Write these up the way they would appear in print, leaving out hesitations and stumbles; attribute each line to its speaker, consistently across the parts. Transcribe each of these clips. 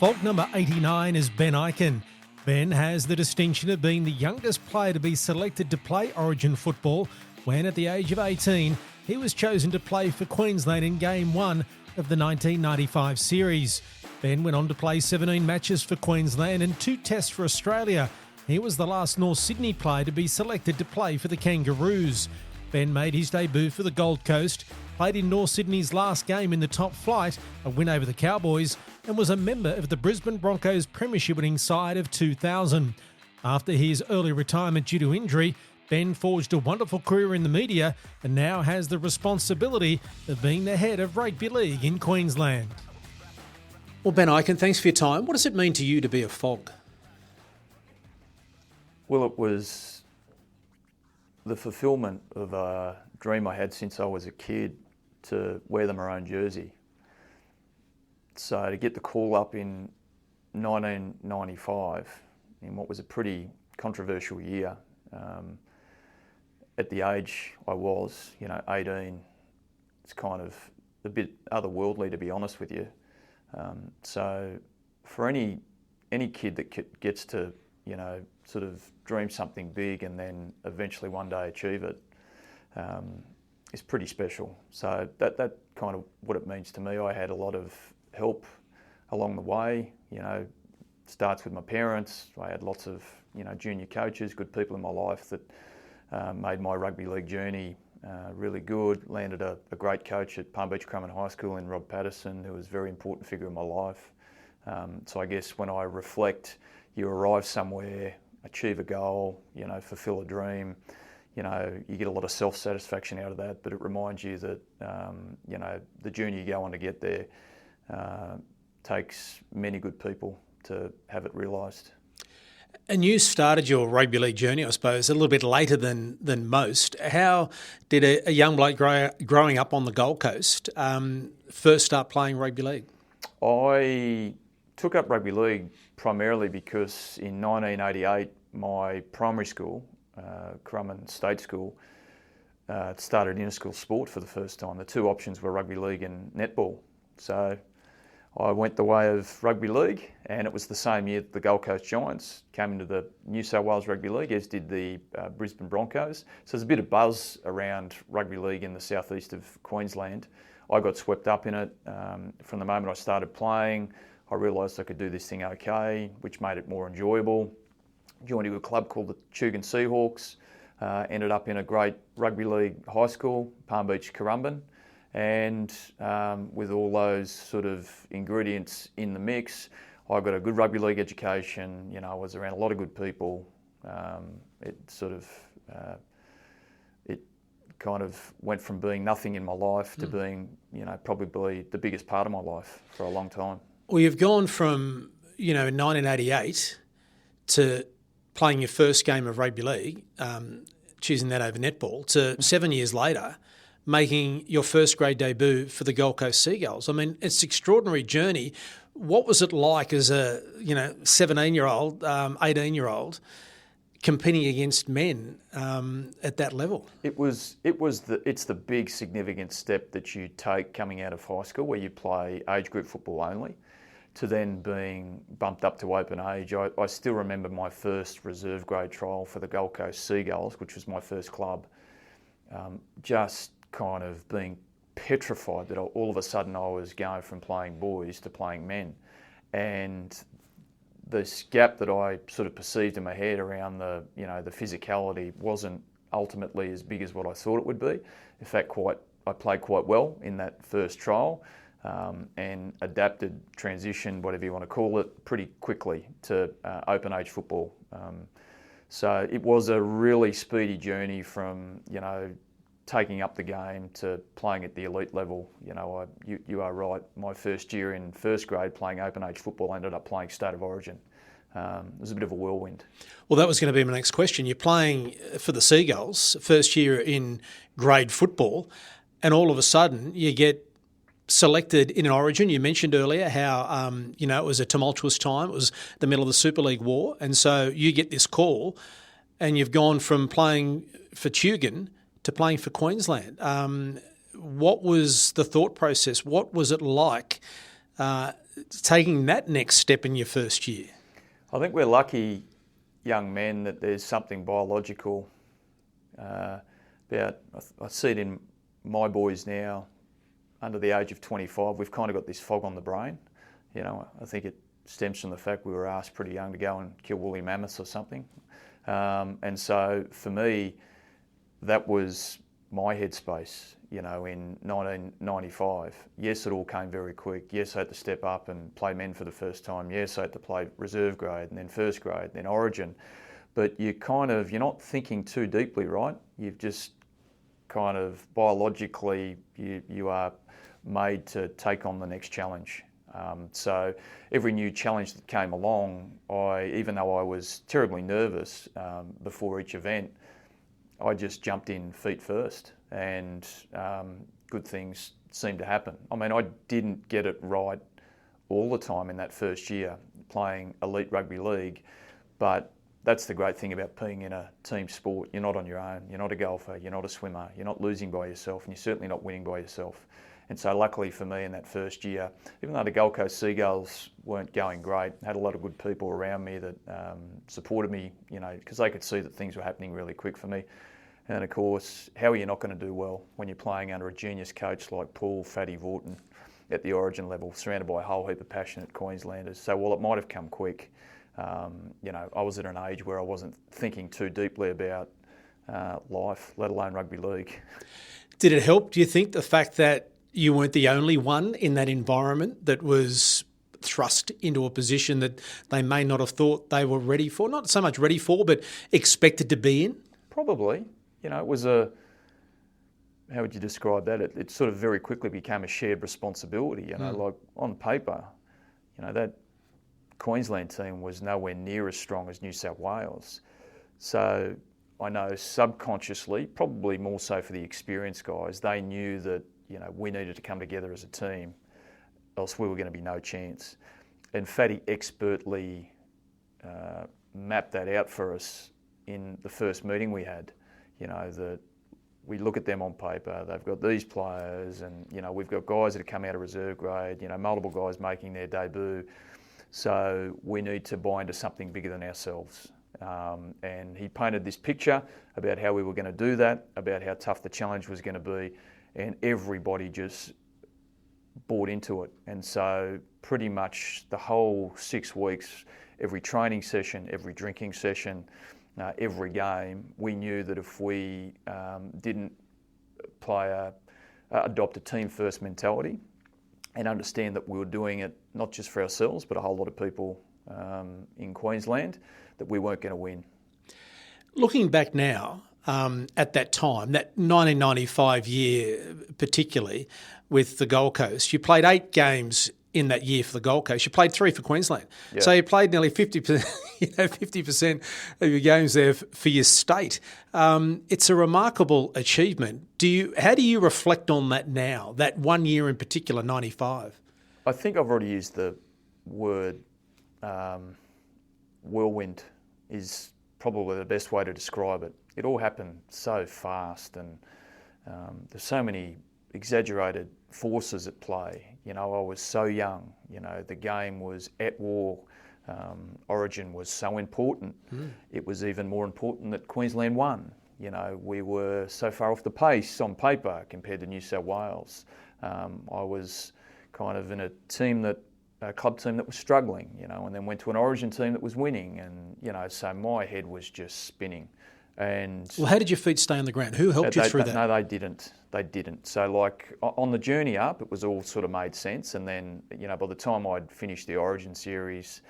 Speaker 1: Fault number 89 is Ben Ikin. Ben has the distinction of being the youngest player to be selected to play Origin football when, at the age of 18, he was chosen to play for Queensland in Game 1 of the 1995 series. Ben went on to play 17 matches for Queensland and 2 tests for Australia. He was the last North Sydney player to be selected to play for the Kangaroos. Ben made his debut for the Gold Coast, played in North Sydney's last game in the top flight, a win over the Cowboys, and was a member of the Brisbane Broncos premiership winning side of 2000. After his early retirement due to injury, Ben forged a wonderful career in the media and now has the responsibility of being the head of rugby league in Queensland.
Speaker 2: Well, Ben Ikin, thanks for your time. What does it mean to you to be a FOG?
Speaker 3: Well, it was the fulfilment of a dream I had since I was a kid to wear the maroon jersey. So to get the call up in 1995, in what was a pretty controversial year, at the age I was, 18, it's kind of a bit otherworldly, to be honest with you. So for any kid that gets to, sort of dream something big and then eventually one day achieve it, is pretty special. So that kind of what it means to me. I had a lot of help along the way. Starts with my parents. I had lots of junior coaches, good people in my life that made my rugby league journey really good. Landed a great coach at Palm Beach Crumman High School in Rob Patterson, who was a very important figure in my life. So I guess when I reflect, you arrive somewhere, achieve a goal, fulfill a dream, you get a lot of self-satisfaction out of that, but it reminds you that, the journey you go on to get there takes many good people to have it realised.
Speaker 2: And you started your rugby league journey, I suppose, a little bit later than most. How did a young bloke growing up on the Gold Coast first start playing rugby league?
Speaker 3: I took up rugby league primarily because in 1988, my primary school, Crumman State School, started inter-school sport for the first time. The two options were rugby league and netball. So I went the way of rugby league, and it was the same year that the Gold Coast Giants came into the New South Wales Rugby League, as did the Brisbane Broncos. So there's a bit of buzz around rugby league in the southeast of Queensland. I got swept up in it. From the moment I started playing, I realised I could do this thing okay, which made it more enjoyable. Joined a good club called the Tugun Seahawks. Ended up in a great rugby league high school, Palm Beach Currumbin. And with all those sort of ingredients in the mix, I got a good rugby league education. I was around a lot of good people. It kind of went from being nothing in my life to being, probably the biggest part of my life for a long time.
Speaker 2: Well, you've gone from, in 1988 to playing your first game of rugby league, choosing that over netball, to 7 years later making your first grade debut for the Gold Coast Seagulls. I mean, it's an extraordinary journey. What was it like as a 17-year-old, 18-year-old competing against men at that level? It's
Speaker 3: the big significant step that you take coming out of high school, where you play age group football only, to then being bumped up to open age. I still remember my first reserve grade trial for the Gold Coast Seagulls, which was my first club. Just kind of being petrified that all of a sudden I was going from playing boys to playing men. And this gap that I sort of perceived in my head around the physicality wasn't ultimately as big as what I thought it would be. In fact, I played quite well in that first trial and adapted, transitioned, whatever you want to call it, pretty quickly to open age football. So it was a really speedy journey from, taking up the game to playing at the elite level. You are right. My first year in first grade playing open age football, I ended up playing State of Origin. It was a bit of a whirlwind.
Speaker 2: Well, that was going to be my next question. You're playing for the Seagulls, first year in grade football, and all of a sudden you get selected in an Origin. You mentioned earlier how, it was a tumultuous time. It was the middle of the Super League war. And so you get this call and you've gone from playing for Tugun to playing for Queensland. What was the thought process? What was it like taking that next step in your first year?
Speaker 3: I think we're lucky young men that there's something biological about, I see it in my boys now, under the age of 25, we've kind of got this fog on the brain. You know, I think it stems from the fact we were asked pretty young to go and kill woolly mammoths or something. And so for me, that was my headspace, you know, in 1995. Yes, it all came very quick. Yes, I had to step up and play men for the first time. Yes, I had to play reserve grade and then first grade and then origin. But you're not thinking too deeply, right? You've just kind of biologically, you are made to take on the next challenge. So every new challenge that came along, even though I was terribly nervous before each event, I just jumped in feet first, and good things seemed to happen. I mean, I didn't get it right all the time in that first year playing elite rugby league, but that's the great thing about being in a team sport. You're not on your own. You're not a golfer. You're not a swimmer. You're not losing by yourself, and you're certainly not winning by yourself. And so luckily for me in that first year, even though the Gold Coast Seagulls weren't going great, I had a lot of good people around me that supported me, you know, because they could see that things were happening really quick for me. And of course, how are you not going to do well when you're playing under a genius coach like Paul Fatty Vaughton at the origin level, surrounded by a whole heap of passionate Queenslanders? So while it might have come quick, you know, I was at an age where I wasn't thinking too deeply about life, let alone rugby league.
Speaker 2: Did it help, do you think, the fact that you weren't the only one in that environment that was thrust into a position that they may not have thought they were ready for? Not so much ready for, but expected to be in?
Speaker 3: Probably. You know, it was how would you describe that? It sort of very quickly became a shared responsibility, you know, like on paper, you know, that Queensland team was nowhere near as strong as New South Wales. So I know subconsciously, probably more so for the experienced guys, they knew that, you know, we needed to come together as a team, else we were going to be no chance. And Fatty expertly mapped that out for us in the first meeting we had. You know, that we look at them on paper, they've got these players, and, you know, we've got guys that have come out of reserve grade, you know, multiple guys making their debut. So we need to buy into something bigger than ourselves. And he painted this picture about how we were going to do that, about how tough the challenge was going to be, and everybody just bought into it. And so pretty much the whole 6 weeks, every training session, every drinking session, every game, we knew that if we didn't adopt a team-first mentality and understand that we were doing it not just for ourselves, but a whole lot of people in Queensland, that we weren't going to win.
Speaker 2: Looking back now, at that time, that 1995 year particularly, with the Gold Coast, you played 8 games in that year for the Gold Coast. You played 3 for Queensland. Yeah. So you played nearly 50%, 50% of your games there for your state. It's a remarkable achievement. How do you reflect on that now, that 1 year in particular, 95?
Speaker 3: I think I've already used the word whirlwind is probably the best way to describe it. It all happened so fast, and there's so many exaggerated forces at play. You know, I was so young. You know, the game was at war. Origin was so important. It was even more important that Queensland won. You know, we were so far off the pace on paper compared to New South Wales. I was kind of in a club team that was struggling, you know, and then went to an Origin team that was winning, and, you know, so my head was just spinning. And
Speaker 2: well, how did your feet stay on the ground? Who helped you through that?
Speaker 3: No, they didn't. They didn't. So, like, on the journey up, it was all sort of made sense. And then, you know, by the time I'd finished the Origin series,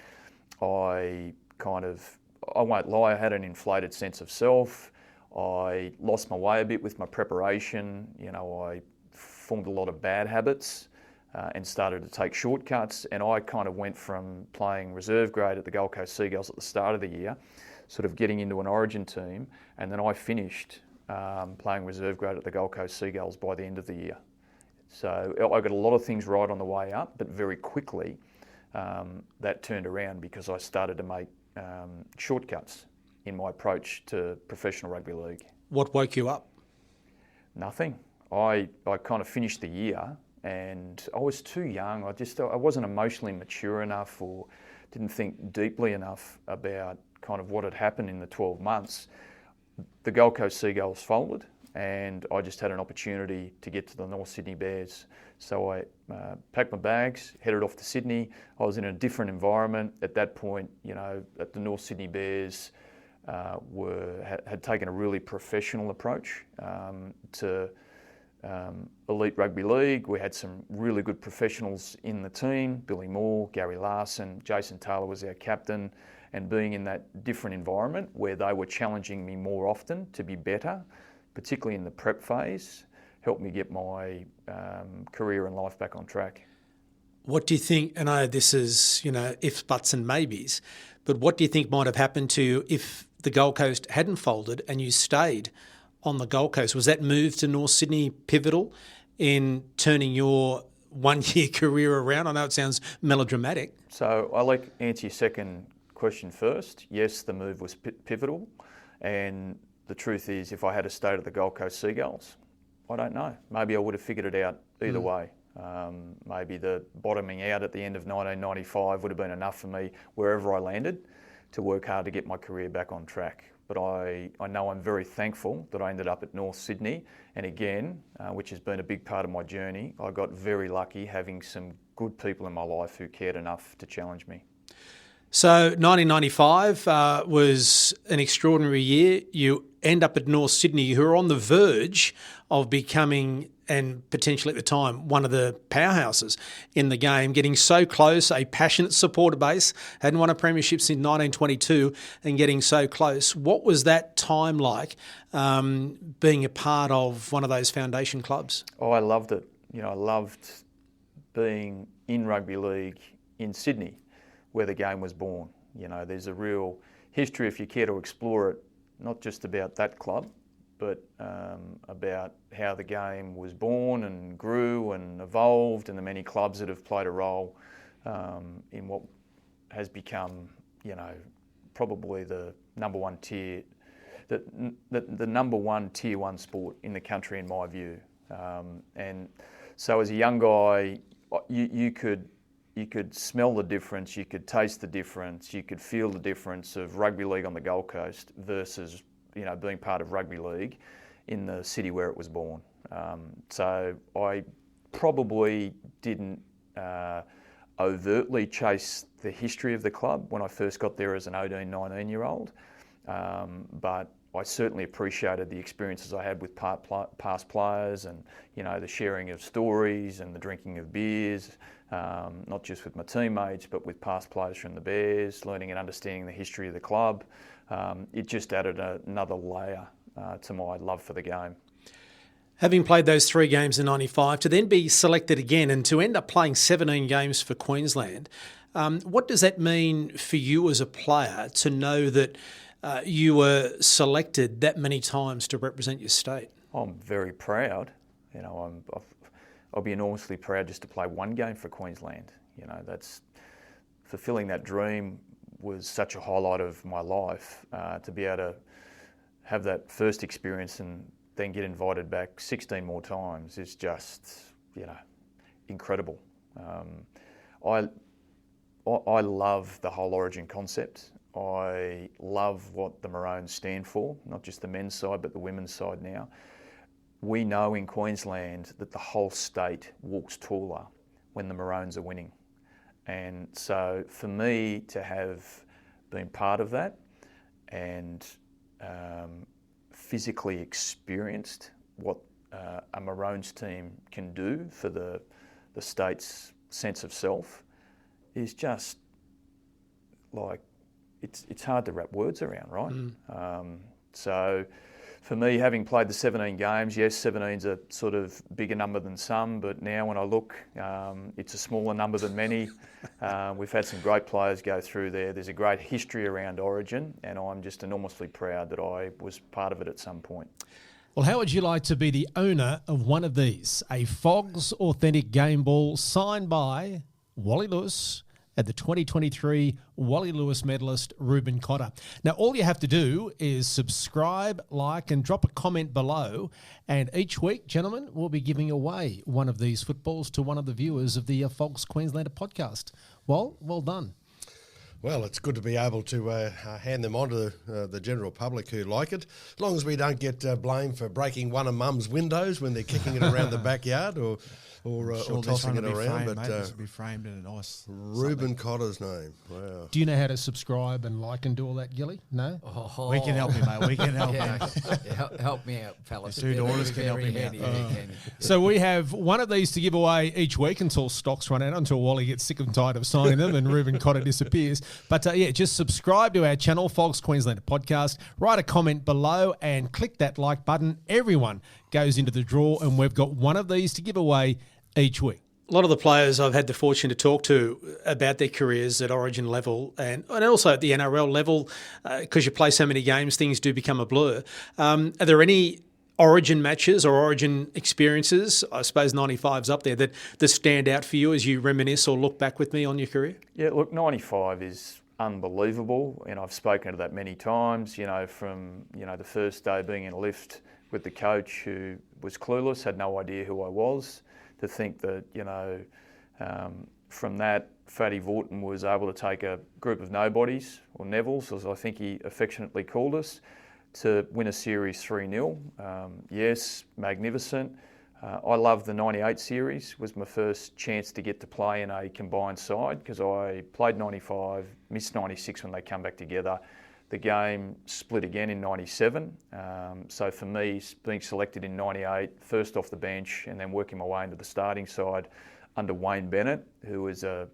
Speaker 3: I won't lie, I had an inflated sense of self. I lost my way a bit with my preparation. You know, I formed a lot of bad habits and started to take shortcuts. And I kind of went from playing reserve grade at the Gold Coast Seagulls at the start of the year, sort of getting into an Origin team, and then I finished playing reserve grade at the Gold Coast Seagulls by the end of the year. So I got a lot of things right on the way up, but very quickly that turned around because I started to make shortcuts in my approach to professional rugby league.
Speaker 2: What woke you up?
Speaker 3: Nothing. I kind of finished the year and I was too young. I wasn't emotionally mature enough, or didn't think deeply enough about kind of what had happened in the 12 months. The Gold Coast Seagulls folded, and I just had an opportunity to get to the North Sydney Bears. So I packed my bags, headed off to Sydney. I was in a different environment at that point. At the North Sydney Bears had taken a really professional approach to elite rugby league. We had some really good professionals in the team: Billy Moore, Gary Larson, Jason Taylor was our captain. And being in that different environment where they were challenging me more often to be better, particularly in the prep phase, helped me get my career and life back on track.
Speaker 2: What do you think, and I know this is, ifs, buts and maybes, but what do you think might have happened to you if the Gold Coast hadn't folded and you stayed on the Gold Coast? Was that move to North Sydney pivotal in turning your one-year career around? I know it sounds melodramatic.
Speaker 3: So I'll answer your second question first. Yes, the move was pivotal, and the truth is, if I had stayed at the Gold Coast Seagulls, I don't know. Maybe I would have figured it out either way. Maybe the bottoming out at the end of 1995 would have been enough for me, wherever I landed, to work hard to get my career back on track. But I know I'm very thankful that I ended up at North Sydney, and again, which has been a big part of my journey, I got very lucky having some good people in my life who cared enough to challenge me.
Speaker 2: So 1995 was an extraordinary year. You end up at North Sydney, who are on the verge of becoming, and potentially at the time, one of the powerhouses in the game, getting so close, a passionate supporter base, hadn't won a premiership since 1922 and getting so close. What was that time like, being a part of one of those foundation clubs?
Speaker 3: Oh, I loved it. I loved being in rugby league in Sydney, where the game was born. There's a real history, if you care to explore it, not just about that club, but about how the game was born and grew and evolved, and the many clubs that have played a role in what has become, probably the number one tier, the number one tier one sport in the country, in my view. And so as a young guy, you could smell the difference, you could taste the difference, you could feel the difference of rugby league on the Gold Coast versus, being part of rugby league in the city where it was born. So I probably didn't overtly chase the history of the club when I first got there as an 18, 19-year-old, but I certainly appreciated the experiences I had with past players, and the sharing of stories and the drinking of beers, not just with my teammates but with past players from the Bears, learning and understanding the history of the club. It just added another layer to my love for the game.
Speaker 2: Having played those 3 games in 95, to then be selected again and to end up playing 17 games for Queensland, what does that mean for you as a player to know that you were selected that many times to represent your state?
Speaker 3: I'm very proud. I'll be enormously proud just to play one game for Queensland. That's fulfilling that dream was such a highlight of my life. To be able to have that first experience and then get invited back 16 more times is just, incredible. I love the whole Origin concept. I love what the Maroons stand for, not just the men's side, but the women's side now. We know in Queensland that the whole state walks taller when the Maroons are winning. And so for me to have been part of that and physically experienced what a Maroons team can do for the state's sense of self is just like, it's hard to wrap words around, right? So for me, having played the 17 games, yes, 17's a sort of bigger number than some, but now when I look, it's a smaller number than many. We've had some great players go through there. There's a great history around Origin, and I'm just enormously proud that I was part of it at some point.
Speaker 1: Well, how would you like to be the owner of one of these? A FOGS Authentic Game Ball signed by Wally Lewis, at the 2023 Wally Lewis medalist Reuben Cotter. Now, all you have to do is subscribe, like, and drop a comment below. And each week, gentlemen, we'll be giving away one of these footballs to one of the viewers of the FOGS Queenslander podcast. Well done.
Speaker 4: Well, it's good to be able to hand them on to the general public who like it, as long as we don't get blamed for breaking one of Mum's windows when they're kicking it around the backyard or tossing it around.
Speaker 5: But this will be framed in a nice
Speaker 4: Reuben Cotter's name. Wow.
Speaker 1: Do you know how to subscribe and like and do all that, Gilly? No?
Speaker 5: We can help you, mate. We can help you.
Speaker 6: Help me out, fellas.
Speaker 5: The two daughters can help you out.
Speaker 1: So we have one of these to give away each week until stocks run out, until Wally gets sick and tired of signing them and Reuben Cotter disappears. But just subscribe to our channel, FOGS Queenslander Podcast. Write a comment below and click that like button. Everyone goes into the draw, and we've got one of these to give away each week.
Speaker 2: A lot of the players I've had the fortune to talk to about their careers at Origin level and also at the NRL level, because you play so many games, things do become a blur. Are there any Origin matches or Origin experiences, I suppose 95's up there, that stand out for you as you reminisce or look back with me on your career?
Speaker 3: Yeah, look, 95 is unbelievable, and I've spoken to that many times, from, the first day being in a lift with the coach who was clueless, had no idea who I was, to think that, from that, Fatty Vaughton was able to take a group of nobodies, or Neville's, as I think he affectionately called us, to win a series 3-0. Yes, magnificent. I loved the 98 series. It was my first chance to get to play in a combined side, because I played 95, missed 96 when they come back together. The game split again in 97. So for me, being selected in 98, first off the bench and then working my way into the starting side under Wayne Bennett, who was a,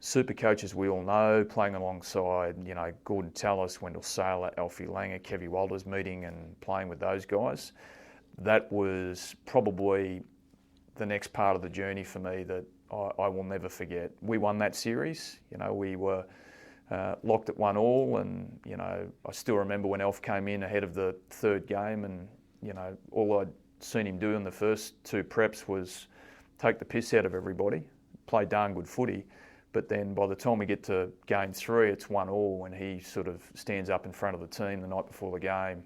Speaker 3: super coach, as we all know, playing alongside, Gordon Tallis, Wendell Saylor, Alfie Langer, Kevy Walters, meeting and playing with those guys. That was probably the next part of the journey for me that I will never forget. We won that series. We were locked at 1-1, and I still remember when Elf came in ahead of the third game, and all I'd seen him do in the first two preps was take the piss out of everybody, play darn good footy. But then by the time we get to game 3, it's 1-1, and he sort of stands up in front of the team the night before the game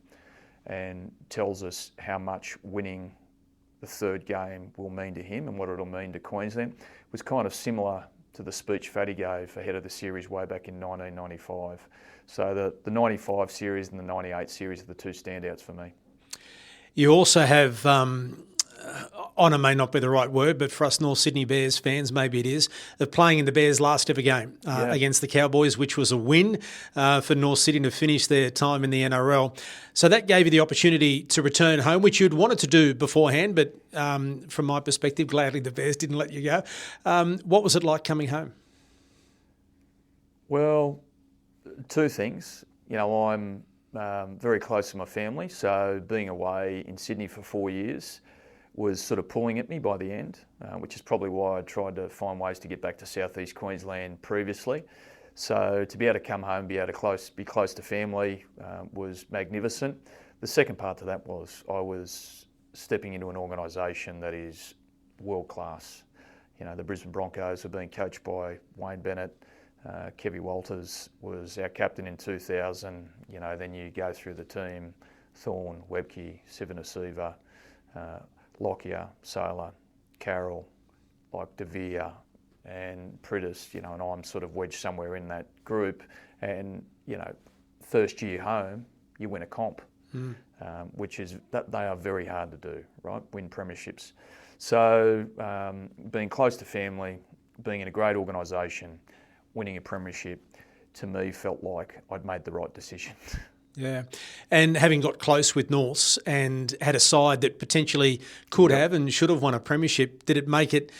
Speaker 3: and tells us how much winning the third game will mean to him and what it'll mean to Queensland. It was kind of similar to the speech Fatty gave ahead of the series way back in 1995. So the 95 series and the 98 series are the two standouts for me.
Speaker 2: You also have, honour may not be the right word, but for us North Sydney Bears fans, maybe it is, of playing in the Bears' last ever game against the Cowboys, which was a win for North Sydney to finish their time in the NRL. So that gave you the opportunity to return home, which you'd wanted to do beforehand, but from my perspective, gladly the Bears didn't let you go. What was it like coming home?
Speaker 3: Well, two things. I'm very close to my family, so being away in Sydney for 4 years was sort of pulling at me by the end, which is probably why I tried to find ways to get back to southeast Queensland previously. So to be able to come home, be close to family was magnificent. The second part to that was I was stepping into an organisation that is world class. The Brisbane Broncos are being coached by Wayne Bennett. Kevy Walters was our captain in 2000. Then you go through the team: Thorne, Webke, Sivanasiva, Lockyer, Saylor, Carroll, like De Vere and Prittis, and I'm sort of wedged somewhere in that group. And, first year home, you win a comp, which is, that they are very hard to do, right? Win premierships. So being close to family, being in a great organisation, winning a premiership, to me felt like I'd made the right decision.
Speaker 2: Yeah, and having got close with Norths and had a side that potentially could have and should have won a premiership, did it make it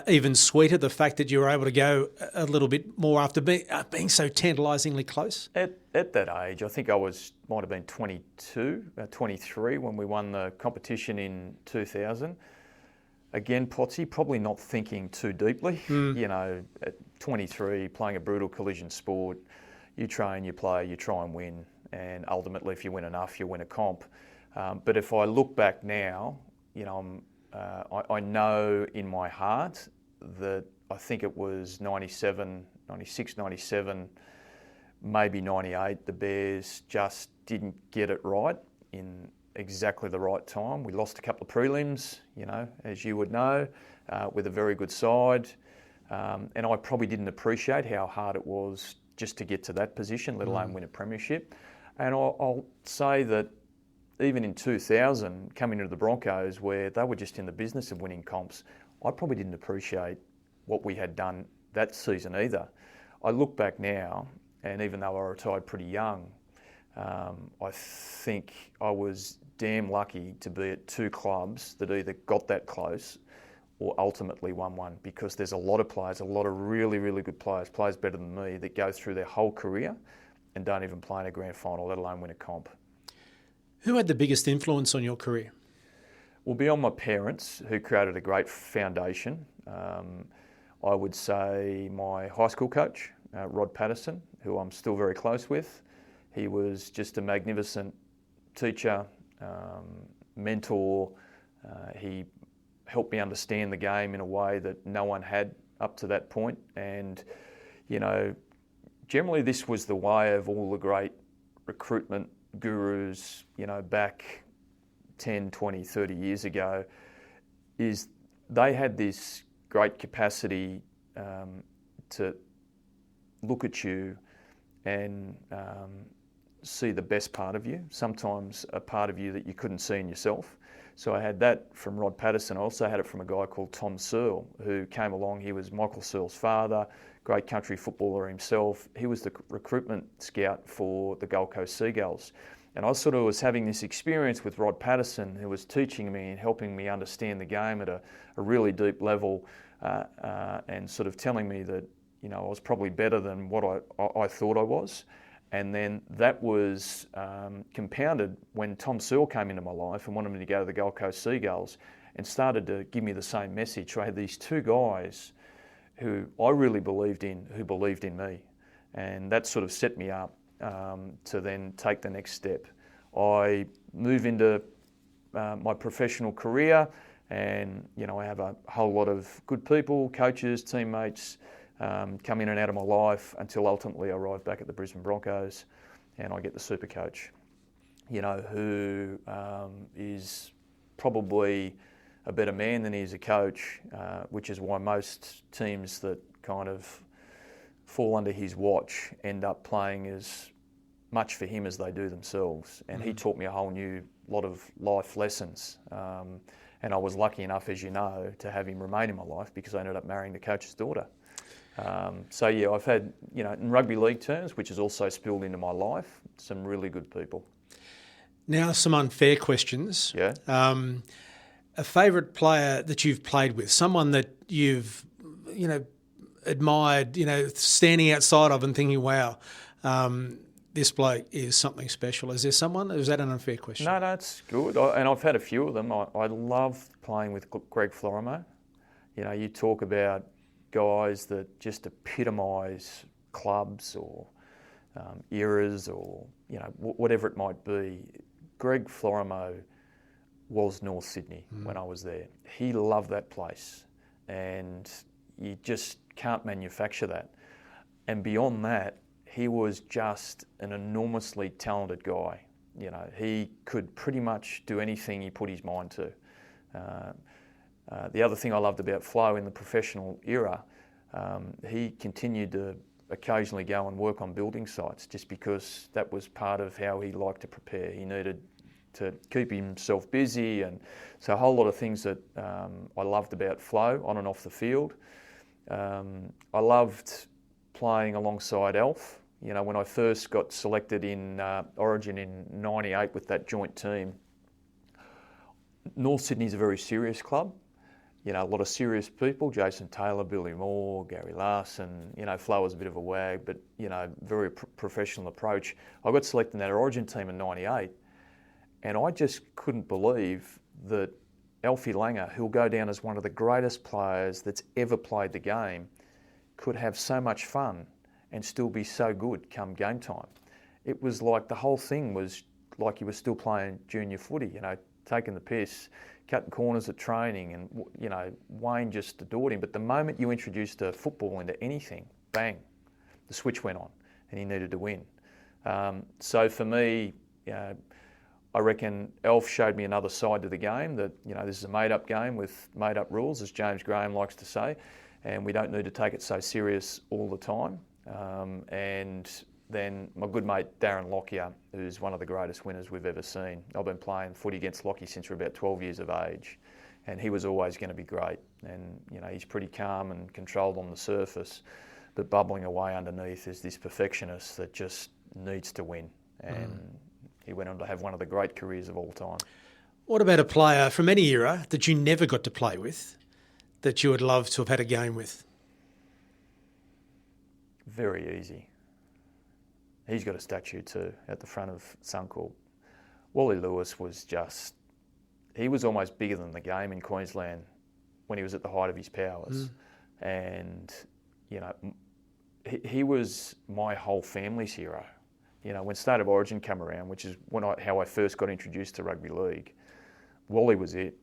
Speaker 2: even sweeter, the fact that you were able to go a little bit more after being so tantalisingly close?
Speaker 3: At that age, I think I might have been 23 when we won the competition in 2000. Again, Potsy, probably not thinking too deeply. You know, at 23, playing a brutal collision sport, you train, you play, you try and win. And ultimately, if you win enough, you win a comp. But if I look back now, you know, I know in my heart that I think it was 97, 96, 97, maybe 98, the Bears just didn't get it right in exactly the right time. We lost a couple of prelims, as you would know, with a very good side. And I probably didn't appreciate how hard it was just to get to that position, let alone win a premiership. And I'll say that even in 2000, coming into the Broncos, where they were just in the business of winning comps, I probably didn't appreciate what we had done that season either. I look back now, and even though I retired pretty young, I think I was damn lucky to be at two clubs that either got that close or ultimately won one, because there's a lot of players, a lot of really, really good players better than me, that go through their whole career and don't even play in a grand final, let alone win a comp.
Speaker 2: Who had the biggest influence on your career?
Speaker 3: Well, beyond my parents, who created a great foundation, I would say my high school coach, Rod Patterson, who I'm still very close with. He was just a magnificent teacher, mentor. He helped me understand the game in a way that no one had up to that point. And, generally this was the way of all the great recruitment gurus, back 10, 20, 30 years ago, is they had this great capacity to look at you and see the best part of you, sometimes a part of you that you couldn't see in yourself. So I had that from Rod Patterson. I also had it from a guy called Tom Searle, who came along. He was Michael Searle's father, great country footballer himself. He was the recruitment scout for the Gold Coast Seagulls. And I sort of was having this experience with Rod Patterson, who was teaching me and helping me understand the game at a really deep level, and sort of telling me that, I was probably better than what I thought I was. And then that was compounded when Tom Searle came into my life and wanted me to go to the Gold Coast Seagulls and started to give me the same message. So I had these two guys who I really believed in, who believed in me. And that sort of set me up to then take the next step. I move into my professional career, and I have a whole lot of good people, coaches, teammates, come in and out of my life until ultimately I arrive back at the Brisbane Broncos and I get the super coach, who is probably a better man than he is a coach, which is why most teams that kind of fall under his watch end up playing as much for him as they do themselves. And he taught me a whole new lot of life lessons. And I was lucky enough, as you know, to have him remain in my life because I ended up marrying the coach's daughter. I've had, in rugby league terms, which has also spilled into my life, some really good people.
Speaker 2: Now, some unfair questions.
Speaker 3: Yeah.
Speaker 2: A favourite player that you've played with, someone that you've, admired, standing outside of and thinking, wow, this bloke is something special. Is there someone? Or is that an unfair question?
Speaker 3: No, it's good. And I've had a few of them. I love playing with Greg Florimo. You talk about guys that just epitomise clubs or eras or, whatever it might be. Greg Florimo was North Sydney when I was there. He loved that place, and you just can't manufacture that. And beyond that, he was just an enormously talented guy. He could pretty much do anything he put his mind to. The other thing I loved about Flo in the professional era, he continued to occasionally go and work on building sites just because that was part of how he liked to prepare. He needed to keep himself busy, and so a whole lot of things that I loved about Flo on and off the field. I loved playing alongside Alf. When I first got selected in Origin in '98 with that joint team, North Sydney's a very serious club. A lot of serious people, Jason Taylor, Billy Moore, Gary Larson. Flo was a bit of a wag, but, very professional approach. I got selected in that Origin team in '98, and I just couldn't believe that Alfie Langer, who'll go down as one of the greatest players that's ever played the game, could have so much fun and still be so good come game time. It was like the whole thing was like he was still playing junior footy, taking the piss, cutting corners at training, and Wayne just adored him. But the moment you introduced football into anything, bang, the switch went on, and he needed to win. So for me, I reckon Alf showed me another side to the game, that this is a made-up game with made-up rules, as James Graham likes to say, and we don't need to take it so serious all the time. And then my good mate Darren Lockyer, who's one of the greatest winners we've ever seen. I've been playing footy against Lockie since we're about 12 years of age, and he was always going to be great. And he's pretty calm and controlled on the surface, but bubbling away underneath is this perfectionist that just needs to win. And he went on to have one of the great careers of all time.
Speaker 2: What about a player from any era that you never got to play with, that you would love to have had a game with?
Speaker 3: Very easy. He's got a statue too at the front of Suncorp. Wally Lewis was he was almost bigger than the game in Queensland when he was at the height of his powers. And, he was my whole family's hero. When State of Origin came around, which is how I first got introduced to rugby league, Wally was it.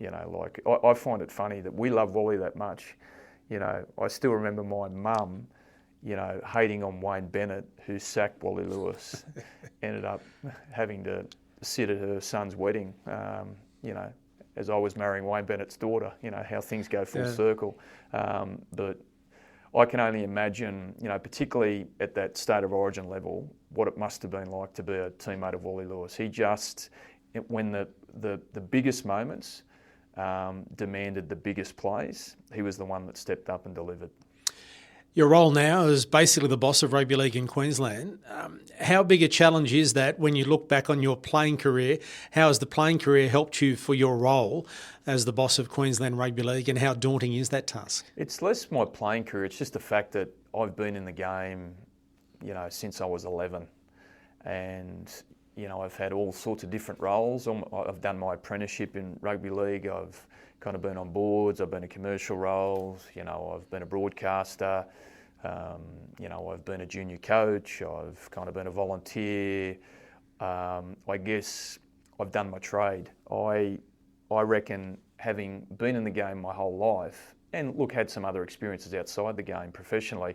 Speaker 3: I find it funny that we love Wally that much. I still remember my mum, hating on Wayne Bennett, who sacked Wally Lewis, ended up having to sit at her son's wedding, as I was marrying Wayne Bennett's daughter, how things go full circle. But I can only imagine, particularly at that State of Origin level, what it must have been like to be a teammate of Wally Lewis. He when the biggest moments demanded the biggest plays, he was the one that stepped up and delivered.
Speaker 2: Your role now is basically the boss of rugby league in Queensland. How big a challenge is that when you look back on your playing career? How has the playing career helped you for your role as the boss of Queensland Rugby League, and how daunting is that task?
Speaker 3: It's less my playing career. It's just the fact that I've been in the game, since I was 11. And, I've had all sorts of different roles. I've done my apprenticeship in rugby league. I've kind of been on boards. I've been in commercial roles. I've been a broadcaster. I've been a junior coach. I've kind of been a volunteer. I guess I've done my trade. I reckon, having been in the game my whole life, and had some other experiences outside the game professionally,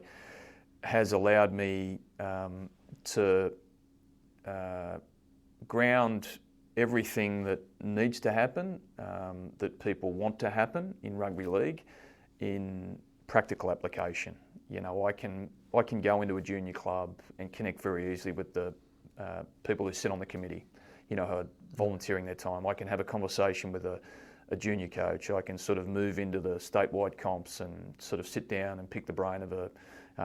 Speaker 3: has allowed me to ground everything that needs to happen, that people want to happen in rugby league, in practical application. I can go into a junior club and connect very easily with the people who sit on the committee, who are volunteering their time. I can have a conversation with a junior coach. I can sort of move into the statewide comps and sort of sit down and pick the brain of a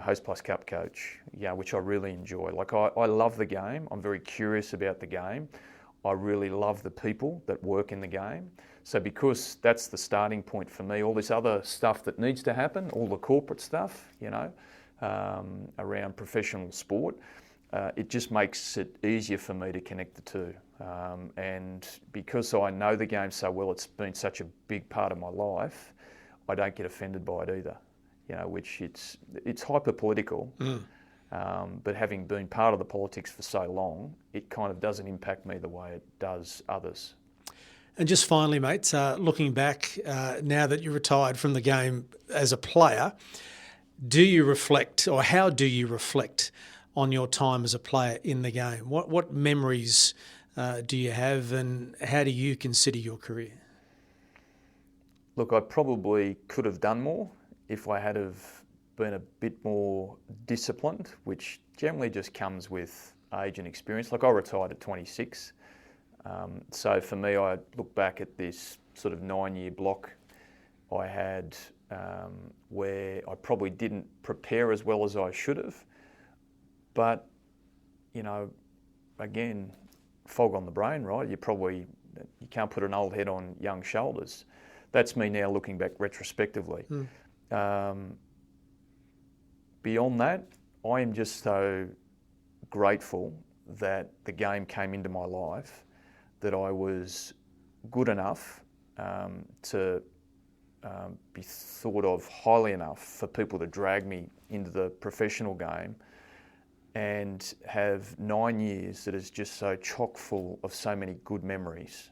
Speaker 3: Host Plus Cup coach, which I really enjoy. I love the game. I'm very curious about the game. I really love the people that work in the game. So because that's the starting point for me, all this other stuff that needs to happen, all the corporate stuff, around professional sport, it just makes it easier for me to connect the two. And because I know the game so well, it's been such a big part of my life, I don't get offended by it either. Which it's hyper-political, but having been part of the politics for so long, it kind of doesn't impact me the way it does others.
Speaker 2: And just finally, mate, looking back, now that you're retired from the game as a player, do you reflect, or how do you reflect on your time as a player in the game? What memories do you have, and how do you consider your career?
Speaker 3: Look, I probably could have done more if I had have been a bit more disciplined, which generally just comes with age and experience. I retired at 26. So for me, I look back at this sort of 9-year block I had where I probably didn't prepare as well as I should have. But, again, fog on the brain, right? You can't put an old head on young shoulders. That's me now looking back retrospectively. Beyond that, I am just so grateful that the game came into my life, that I was good enough to be thought of highly enough for people to drag me into the professional game, and have 9 years that is just so chock full of so many good memories.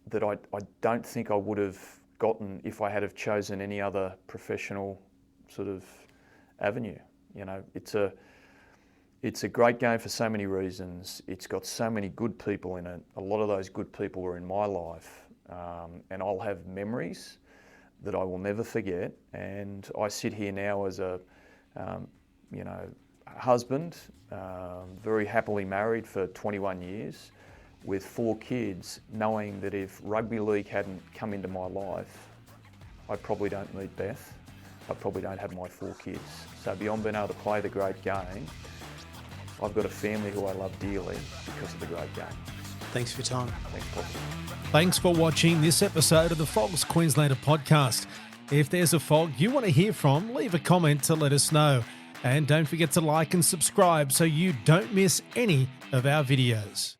Speaker 3: that I don't think I would have gotten if I had have chosen any other professional sort of avenue. You know, it's a great game for so many reasons. It's got so many good people in it. A lot of those good people were in my life, and I'll have memories that I will never forget. And I sit here now as a, husband, very happily married for 21 years, with 4 kids, knowing that if rugby league hadn't come into my life, I probably don't meet Beth. I probably don't have my 4 kids. So beyond being able to play the great game, I've got a family who I love dearly because of the great game.
Speaker 2: Thanks for your time.
Speaker 3: Thanks, Paul.
Speaker 1: Thanks for watching this episode of the FOGS Queenslander Podcast. If there's a FOG you want to hear from, leave a comment to let us know. And don't forget to like and subscribe so you don't miss any of our videos.